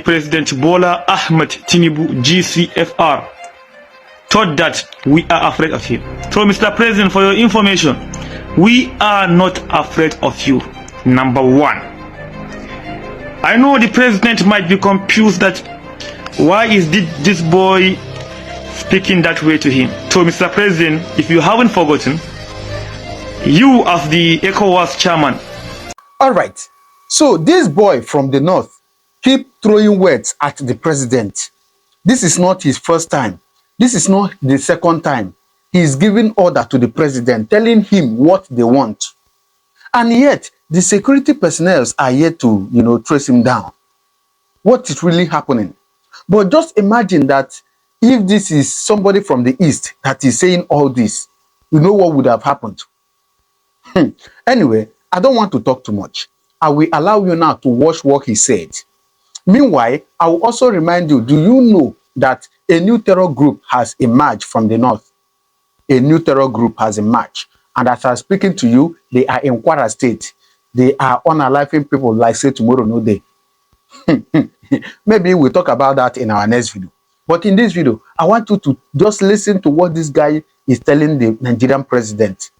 President Bola Ahmed Tinubu, GCFR, thought that we are afraid of him. So, Mr. President, for your information, we are not afraid of you. Number one, I know the president might be confused that why is this boy speaking that way to him. So, Mr. President, if you haven't forgotten, you as the ECOWAS chairman. All right. So this boy from the north keep throwing words at the president. This is not his first time. This is not the second time. He is giving order to the president, telling him what they want. And yet, the security personnel are yet to, trace him down. What is really happening? But just imagine that if this is somebody from the east that is saying all this, you know what would have happened. Anyway, I don't want to talk too much. I will allow you now to watch what he said. Meanwhile, I will also remind you, do you know that a new terror group has emerged from the north? A new terror group has emerged. And as I'm speaking to you, they are in Kwara State. They are unaliving people like say tomorrow no day. Maybe we'll talk about that in our next video. But in this video, I want you to just listen to what this guy is telling the Nigerian president.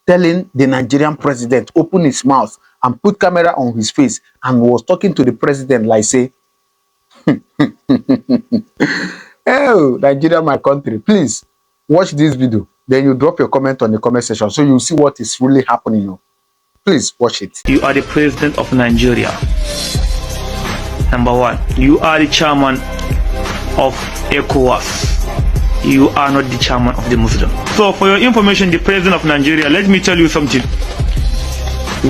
Telling the Nigerian president, open his mouth and put camera on his face and was talking to the president like say, oh, Nigeria, my country, please watch this video. Then you drop your comment on the comment section so you see what is really happening. Please watch it. You are the president of Nigeria. Number one, you are the chairman of ECOWAS. You are not the chairman of the Muslim. So for your information, the president of Nigeria, let me tell you something.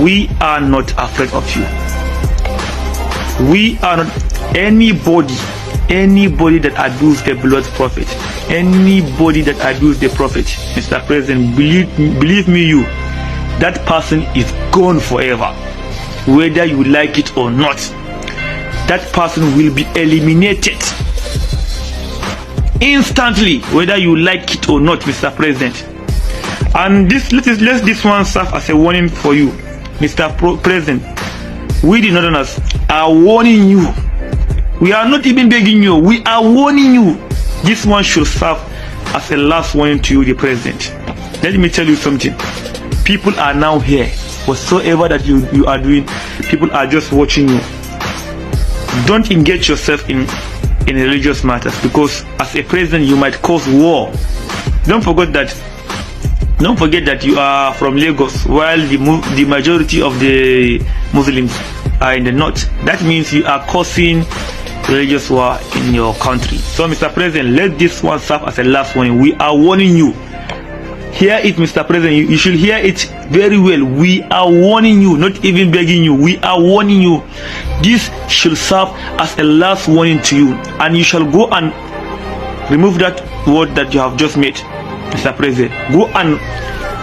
We are not afraid of you. We are not anybody that abused the blood prophet, anybody that abused the prophet, Mr. President, believe me, that person is gone forever. Whether you like it or not, that person will be eliminated instantly, whether you like it or not, Mr. President. And let this one serve as a warning for you, Mr. President. We the Northerners are warning you. We are not even begging you. We are warning you. This one should serve as a last warning to you, the President. Let me tell you something. People are now here. Whatsoever that you are doing, people are just watching you. Don't engage yourself in religious matters, because as a president you might cause war. Don't forget that you are from Lagos, while the majority of the Muslims are in the north. That means you are causing religious war in your country. So, Mr. President, let this one serve as a last warning. We are warning you. Hear it, Mr. President. You should hear it very well. We are warning you, not even begging you. We are warning you. This should serve as a last warning to you, and you shall go and remove that word that you have just made, Mr. President. Go and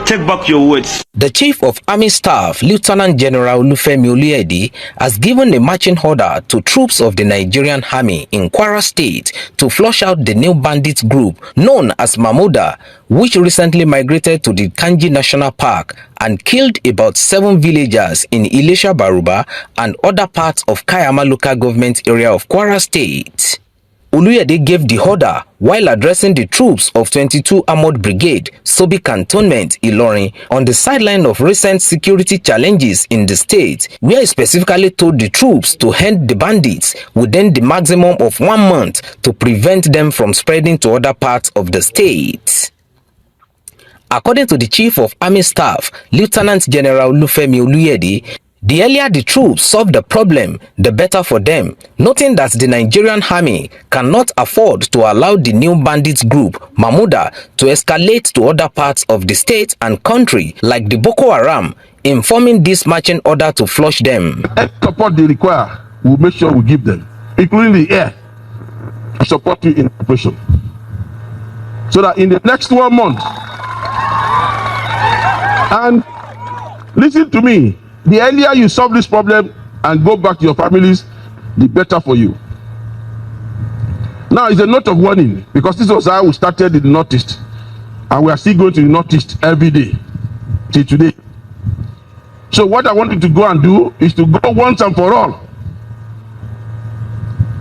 take back your words. The Chief of Army Staff, Lieutenant General Olufemi Oluyede, has given a marching order to troops of the Nigerian Army in Kwara State to flush out the new bandit group known as Mamuda, which recently migrated to the Kanji National Park and killed about 7 villagers in Ilesha Baruba and other parts of Kayama local government area of Kwara State. Oluyede gave the order while addressing the troops of 22 Armored Brigade, Sobi Cantonment, Ilorin, on the sideline of recent security challenges in the state, where he specifically told the troops to end the bandits within the maximum of 1 month to prevent them from spreading to other parts of the state. According to the Chief of Army Staff, Lieutenant General Olufemi Oluyede, the earlier the troops solve the problem, the better for them, noting that the Nigerian Army cannot afford to allow the new bandits group, Mamuda, to escalate to other parts of the state and country like the Boko Haram, informing this marching order to flush them. Any support they require, we'll make sure we give them, including the air, to support you in operation. So that in the next 1 month, and listen to me, the earlier you solve this problem and go back to your families, the better for you. Now, it's a note of warning, because this was how we started in the Northeast, and we are still going to the Northeast every day till today. So what I want you to go and do is to go once and for all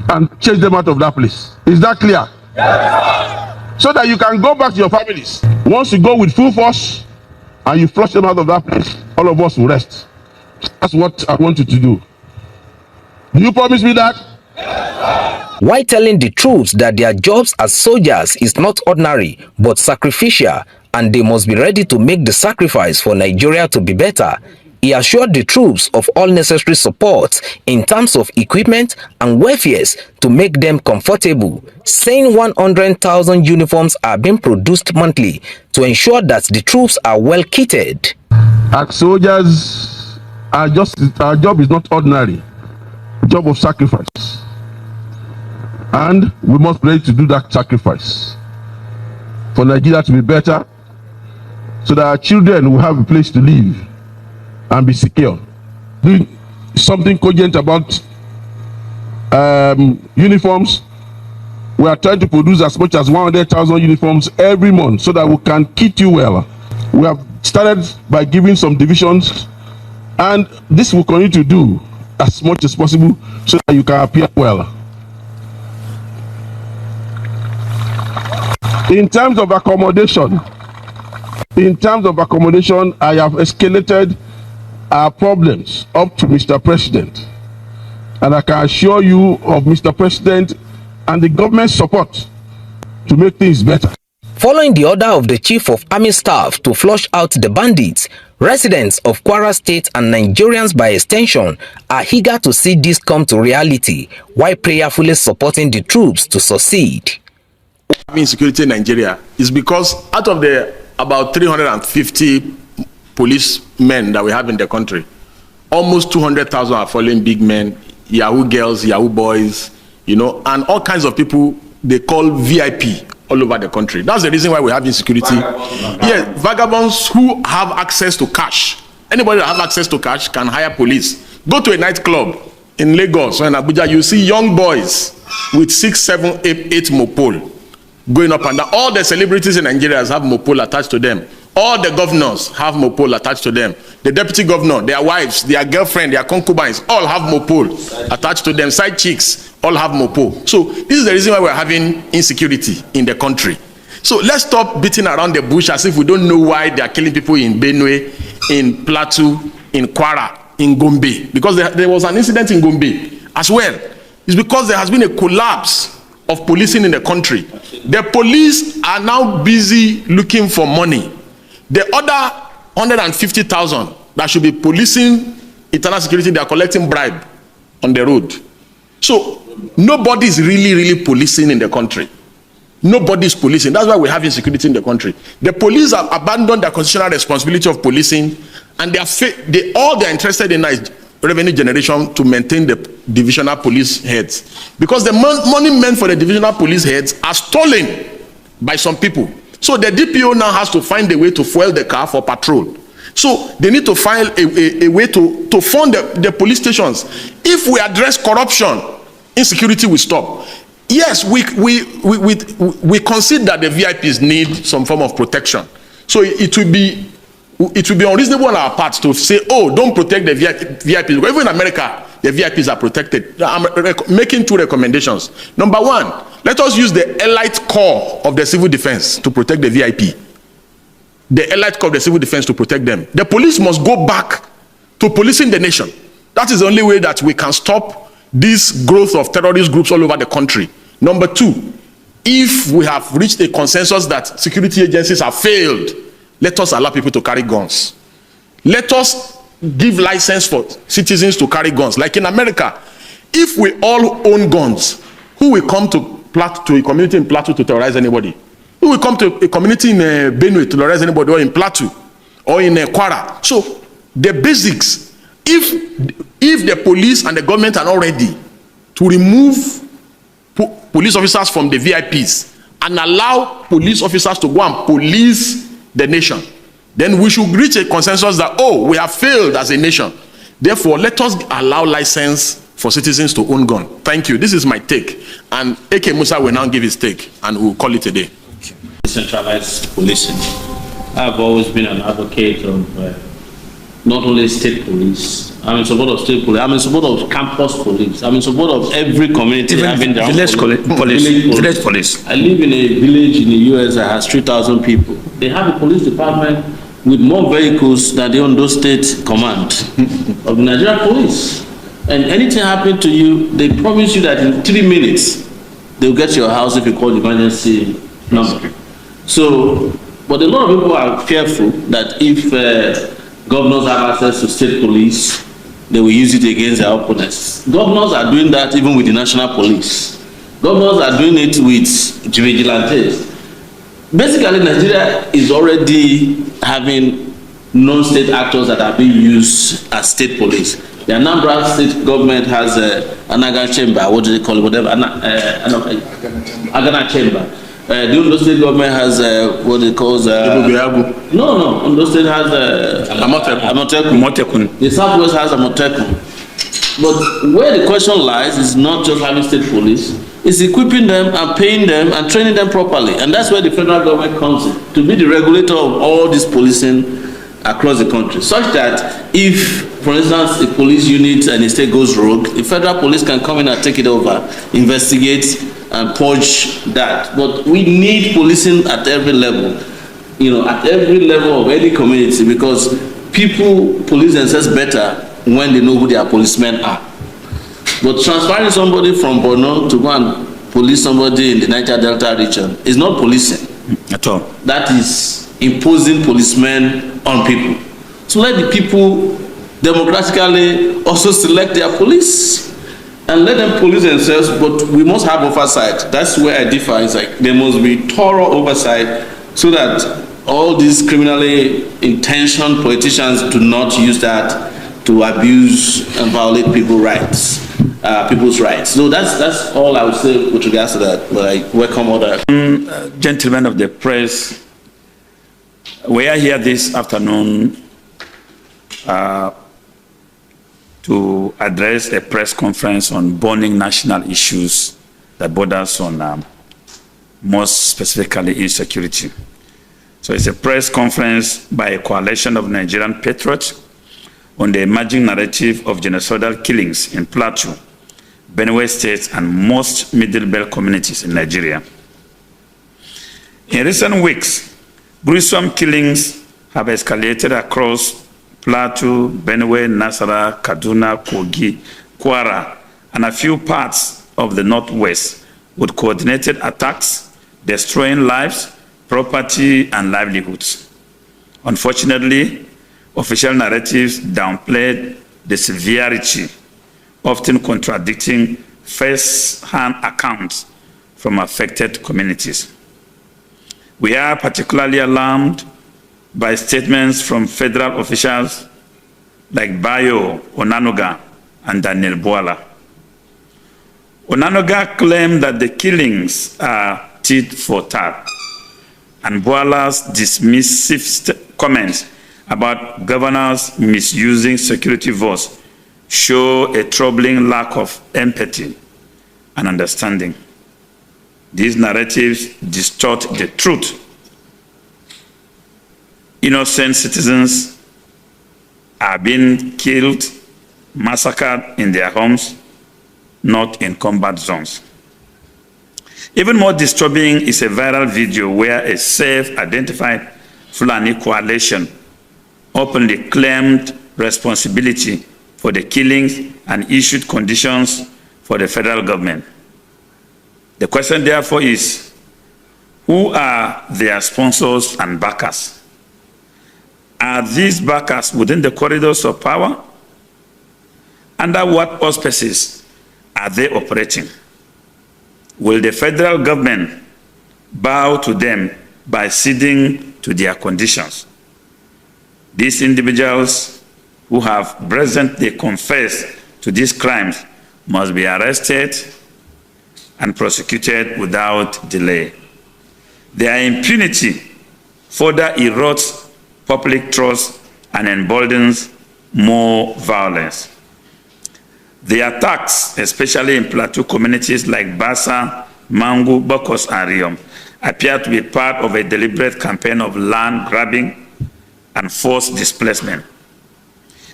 and chase them out of that place. Is that clear? Yes. So that you can go back to your families. Once you go with full force and you flush them out of that place, all of us will rest. That's what I want you to do. Do you promise me that? While telling the troops that their jobs as soldiers is not ordinary but sacrificial and they must be ready to make the sacrifice for Nigeria to be better, he assured the troops of all necessary support in terms of equipment and welfare to make them comfortable, saying 100,000 uniforms are being produced monthly to ensure that the troops are well kitted. As soldiers, our job is not ordinary, job of sacrifice. And we must be ready to do that sacrifice for Nigeria to be better, so that our children will have a place to live and be secure. Doing something cogent about uniforms. We are trying to produce as much as 100,000 uniforms every month so that we can kit you well. We have started by giving some divisions, and this will continue to do as much as possible so that you can appear well. In terms of accommodation, I have escalated our problems up to Mr. President, and I can assure you of Mr. President and the government's support to make things better. Following the order of the Chief of Army Staff to flush out the bandits, residents of Kwara State and Nigerians by extension are eager to see this come to reality while prayerfully supporting the troops to succeed. Insecurity in Nigeria is because out of the about 350 policemen that we have in the country, almost 200,000 are following big men, Yahoo girls, Yahoo boys, you know, and all kinds of people they call VIP all over the country. That's the reason why we have insecurity. Yes, vagabonds who have access to cash. Anybody that have access to cash can hire police. Go to a nightclub in Lagos or in Abuja, you see young boys with 6, 7, 8 mopol going up and down. All the celebrities in Nigeria have mopol attached to them. All the governors have mopol attached to them. The deputy governor, their wives, their girlfriend, their concubines, all have mopol attached to them. Side chicks, all have mopol. So this is the reason why we're having insecurity in the country. So let's stop beating around the bush as if we don't know why they are killing people in Benue, in Plateau, in Kwara, in Gombe. Because there was an incident in Gombe as well. It's because there has been a collapse of policing in the country. The police are now busy looking for money. The other 150,000 that should be policing internal security, they are collecting bribe on the road. So nobody is really policing in the country. Nobody is policing. That's why we have insecurity in the country. The police have abandoned their constitutional responsibility of policing, and all they're interested in is revenue generation to maintain the divisional police heads. Because the money meant for the divisional police heads are stolen by some people. So the DPO now has to find a way to fuel the car for patrol. So they need to find a way to fund the police stations. If we address corruption, insecurity will stop. Yes, we concede that the VIPs need some form of protection. So it will be unreasonable on our part to say, oh, don't protect the VIPs. Even in America, the VIPs are protected. I'm making 2 recommendations. Number 1, let us use the elite corps of the civil defense to protect the VIP. The elite corps of the civil defense to protect them. The police must go back to policing the nation. That is the only way that we can stop this growth of terrorist groups all over the country. Number 2, if we have reached a consensus that security agencies have failed, let us allow people to carry guns. Let us give license for citizens to carry guns. Like in America, if we all own guns, who will come to a community in Plateau to terrorize anybody? Who will come to a community in Benue to terrorize anybody, or in Plateau, or in Kwara? So the basics, if the police and the government are not ready to remove police officers from the VIPs and allow police officers to go and police the nation, then we should reach a consensus that, oh, we have failed as a nation. Therefore, let us allow license for citizens to own gun. Thank you. This is my take. And A.K. Musa will now give his take, and we'll call it a day. Decentralized policing. I've always been an advocate of not only state police, I'm in support of state police. I'm in support of campus police. I'm in support of every community Even having their own village police. I live in a village in the US that has 3,000 people. They have a police department with more vehicles than the Ondo State Command of the Nigerian Police. And anything happening to you, they promise you that in 3 minutes, they'll get to your house if you call the emergency number. So, but a lot of people are fearful that if governors have access to state police, they will use it against their opponents. Governors are doing that even with the national police. Governors are doing it with vigilantes. Basically, Nigeria is already having non-state actors that are being used as state police. The Anambra state government has an Agana chamber, what do they call it, whatever, Agana chamber. The Ondo state government has what they call no, Ondo state has Amotekun. The Southwest has Amotekun. But where the question lies is not just having state police, it's equipping them and paying them and training them properly. And that's where the federal government comes in, to be the regulator of all this policing across the country, such that if, for instance, a police unit and a state goes rogue, the federal police can come in and take it over, investigate and purge that. But we need policing at every level, at every level of any community, because people police themselves better when they know who their policemen are. But transferring somebody from Borno to go and police somebody in the Niger Delta region is not policing at all. That is imposing policemen on people. So let the people democratically also select their police and let them police themselves, but we must have oversight. That's where I differ. It's like there must be thorough oversight so that all these criminally intentioned politicians do not use that to abuse and violate people's rights. So that's all I would say with regards to that. But I welcome all that. Gentlemen of the press, we are here this afternoon to address a press conference on burning national issues that borders on most specifically insecurity. So it's a press conference by a coalition of Nigerian patriots on the emerging narrative of genocidal killings in Plateau, Benue states, and most Middle Belt communities in Nigeria. In recent weeks, gruesome killings have escalated across Plateau, Benue, Nasarawa, Kaduna, Kogi, Kwara, and a few parts of the Northwest, with coordinated attacks, destroying lives, property, and livelihoods. Unfortunately, official narratives downplayed the severity, often contradicting first-hand accounts from affected communities. We are particularly alarmed by statements from federal officials like Bayo Onanuga and Daniel Bwala. Onanuga claimed that the killings are tit for tat, and Bwala's dismissive comments about governors misusing security force show a troubling lack of empathy and understanding. These narratives distort the truth. Innocent citizens are being killed, massacred in their homes, not in combat zones. Even more disturbing is a viral video where a self-identified Fulani coalition openly claimed responsibility for the killings and issued conditions for the federal government. The question therefore is, who are their sponsors and backers? Are these backers within the corridors of power? Under what auspices are they operating? Will the federal government bow to them by ceding to their conditions? These individuals who have presently confessed to these crimes must be arrested and prosecuted without delay. Their impunity further erodes public trust and emboldens more violence. The attacks, especially in plateau communities like Basa, Mangu, Bokos, and Riom, appear to be part of a deliberate campaign of land grabbing and forced displacement.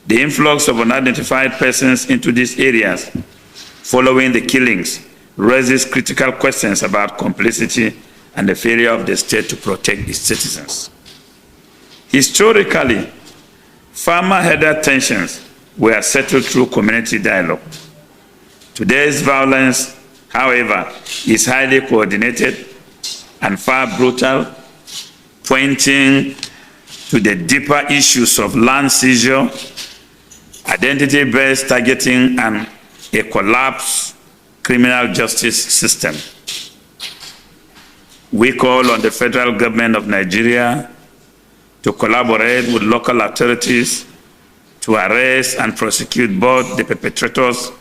The influx of unidentified persons into these areas following the killings raises critical questions about complicity and the failure of the state to protect its citizens. Historically, farmer-herder tensions were settled through community dialogue. Today's violence, however, is highly coordinated and far brutal, pointing to the deeper issues of land seizure, identity-based targeting, and a collapsed criminal justice system. We call on the federal government of Nigeria to collaborate with local authorities to arrest and prosecute both the perpetrators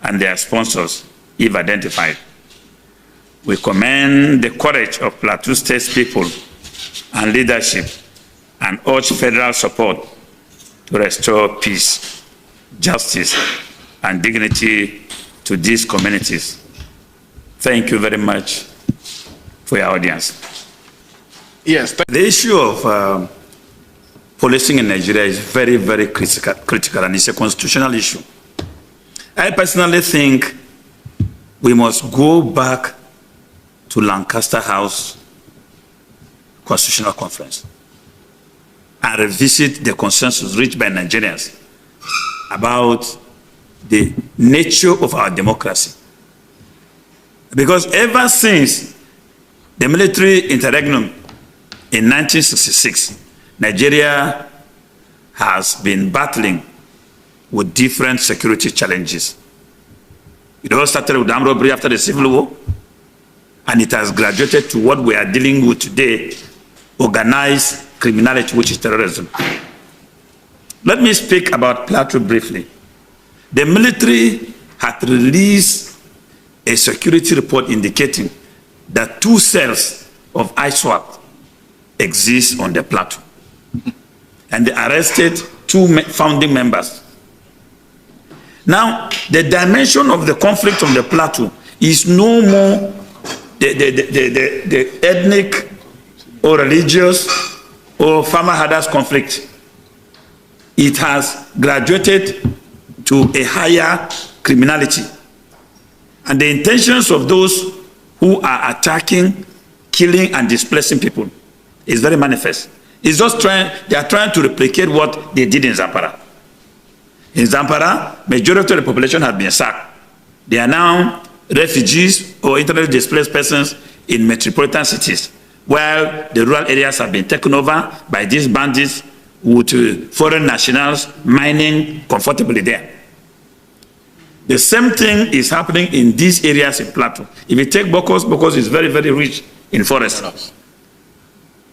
and their sponsors, if identified. We commend the courage of Plateau State's people and leadership and urge federal support to restore peace, justice, and dignity to these communities. Thank you very much for your audience. Yes. The issue of policing in Nigeria is very, very critical, and it's a constitutional issue. I personally think we must go back to Lancaster House Constitutional Conference and revisit the consensus reached by Nigerians about the nature of our democracy. Because ever since the military interregnum in 1966, Nigeria has been battling with different security challenges. It all started with armed robbery after the Civil War, and it has graduated to what we are dealing with today, organized criminality, which is terrorism. Let me speak about Plateau briefly. The military had released a security report indicating that 2 cells of ISWAP exist on the Plateau. And they arrested 2 founding members. Now, the dimension of the conflict on the Plateau is no more the ethnic or religious or farmer-herders conflict. It has graduated to a higher criminality. And the intentions of those who are attacking, killing, and displacing people is very manifest. It's just they are trying to replicate what they did in Zamfara. In Zamfara, majority of the population has been sacked. They are now refugees or internally displaced persons in metropolitan cities, while the rural areas have been taken over by these bandits with foreign nationals mining comfortably there. The same thing is happening in these areas in Plateau. If you take Bokos, Bokos is very, very rich in forests.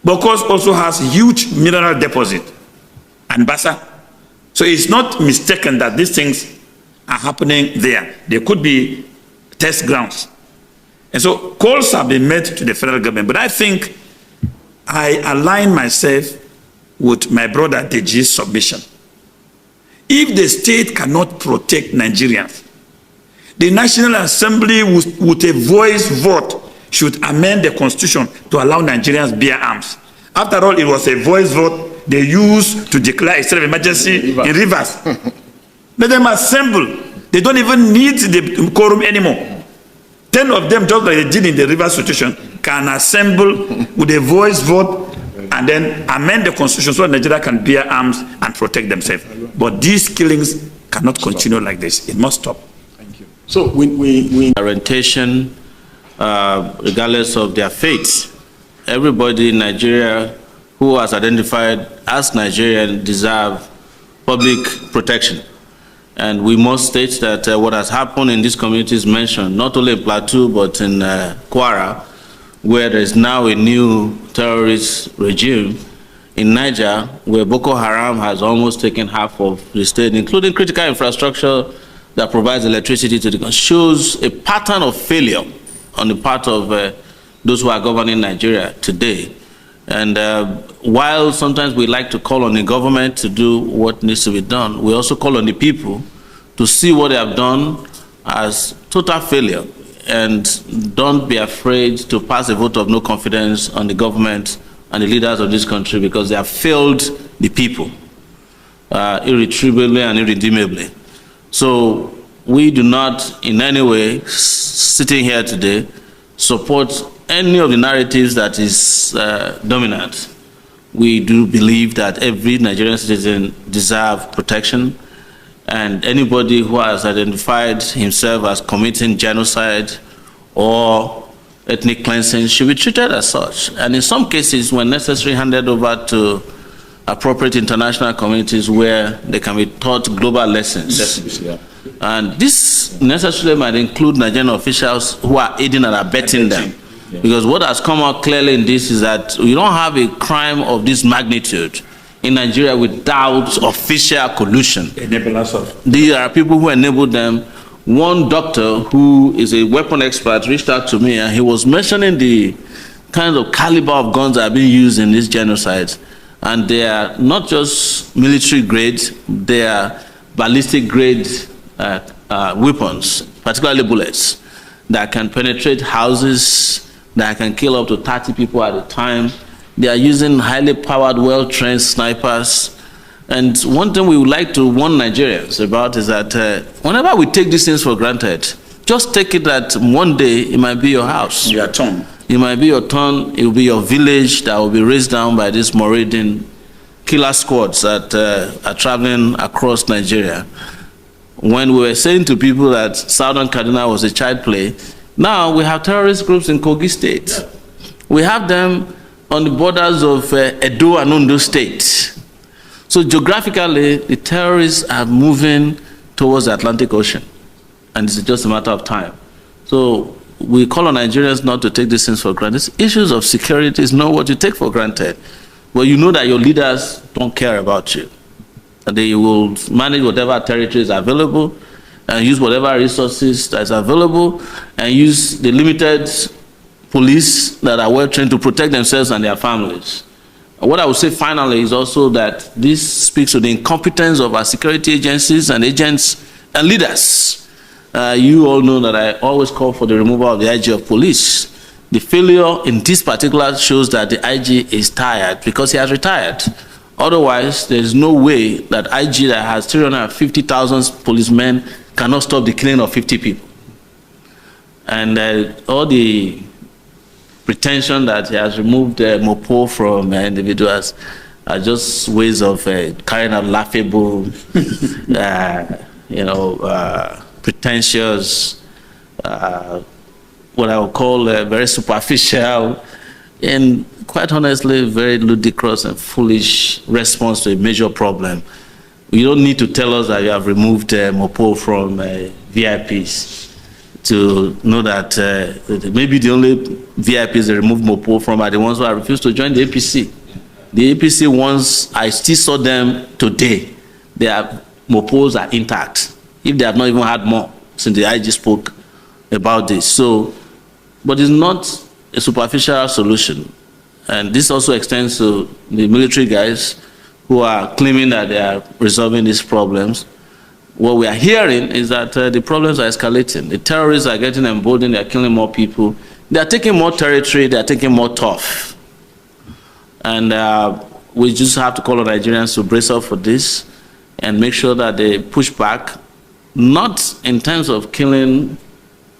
Bokos also has huge mineral deposit and Bassa. So it's not mistaken that these things are happening there. There could be test grounds. And so calls have been made to the federal government. But I think I align myself with my brother Deji's submission. If the state cannot protect Nigerians, the National Assembly with a voice vote should amend the constitution to allow Nigerians bear arms. After all, it was a voice vote they used to declare a state of emergency in Rivers. Let them assemble. They don't even need the quorum anymore. 10 of them, just like they did in the Rivers situation, can assemble with a voice vote and then amend the constitution so that Nigeria can bear arms and protect themselves. But these killings cannot continue like this. It must stop. Thank you. So we orientation, regardless of their faith, everybody in Nigeria who has identified as Nigerian deserve public protection. And we must state that what has happened in these communities mentioned, not only in Plateau, but in Kwara, where there is now a new terrorist regime, in Niger, where Boko Haram has almost taken half of the state, including critical infrastructure that provides electricity to the country, shows a pattern of failure on the part of those who are governing Nigeria today. And while sometimes we like to call on the government to do what needs to be done, we also call on the people to see what they have done as total failure, and don't be afraid to pass a vote of no confidence on the government and the leaders of this country, because they have failed the people. irretrievably and irredeemably. So we do not in any way, sitting here today, support any of the narratives that is dominant. We do believe that every Nigerian citizen deserves protection, and anybody who has identified himself as committing genocide or ethnic cleansing should be treated as such. And in some cases, when necessary, handed over to appropriate international communities where they can be taught global lessons. Yeah. And this necessarily might include Nigerian officials who are aiding and abetting them. Yeah. Because what has come out clearly in this is that you don't have a crime of this magnitude in Nigeria without official collusion. There are people who enable them. One doctor who is a weapon expert reached out to me, and he was mentioning the kind of caliber of guns that are being used in these genocides. And they are not just military grade, they are ballistic grade weapons, particularly bullets, that can penetrate houses, that can kill up to 30 people at a time. They are using highly powered, well-trained snipers. And one thing we would like to warn Nigerians about is that whenever we take these things for granted, just take it that one day it might be your house. Your turn. It might be your turn, it will be your village that will be raised down by these marauding killer squads that are traveling across Nigeria. When we were saying to people that Southern Kaduna was a child play, now we have terrorist groups in Kogi State. We have them on the borders of Edo and Ondo State. So geographically, the terrorists are moving towards the Atlantic Ocean, and it's just a matter of time. So we call on Nigerians not to take these things for granted. Issues of security is not what you take for granted. Well, you know that your leaders don't care about you. And they will manage whatever territory is available and use whatever resources that is available and use the limited police that are well trained to protect themselves and their families. And what I would say finally is also that this speaks to the incompetence of our security agencies and agents and leaders. You all know that I always call for the removal of the IG of police. The failure in this particular shows that the IG is tired because he has retired. Otherwise, there is no way that IG that has 350,000 policemen cannot stop the killing of 50 people. And all the pretension that he has removed Mopo from individuals are just ways of carrying out laughable, pretentious, what I would call very superficial, and quite honestly, very ludicrous and foolish response to a major problem. You don't need to tell us that you have removed Mopo from VIPs to know that maybe the only VIPs they removed Mopo from are the ones who have refused to join the APC. The APC ones, I still saw them today. Their Mopos are intact, if they have not even had more since the IG spoke about this. So, but it's not a superficial solution. And this also extends to the military guys who are claiming that they are resolving these problems. What we are hearing is that the problems are escalating. The terrorists are getting emboldened, they are killing more people. They are taking more territory, they are taking more tough. And we just have to call on Nigerians to brace up for this and make sure that they push back, not in terms of killing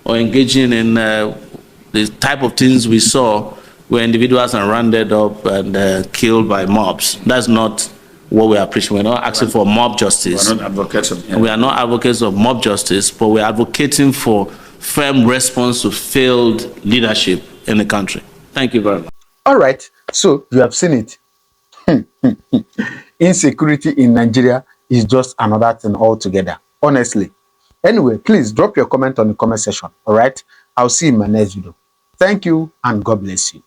or engaging in the type of things we saw where individuals are rounded up and killed by mobs. That's not what we are preaching. We're not asking for mob justice. We're not advocates of We are not advocates of mob justice, but we're advocating for firm response to failed leadership in the country. Thank you very much. All right, so you have seen it. Insecurity in Nigeria is just another thing altogether, honestly. Anyway, please drop your comment on the comment section, all right? I'll see you in my next video. Thank you, and God bless you.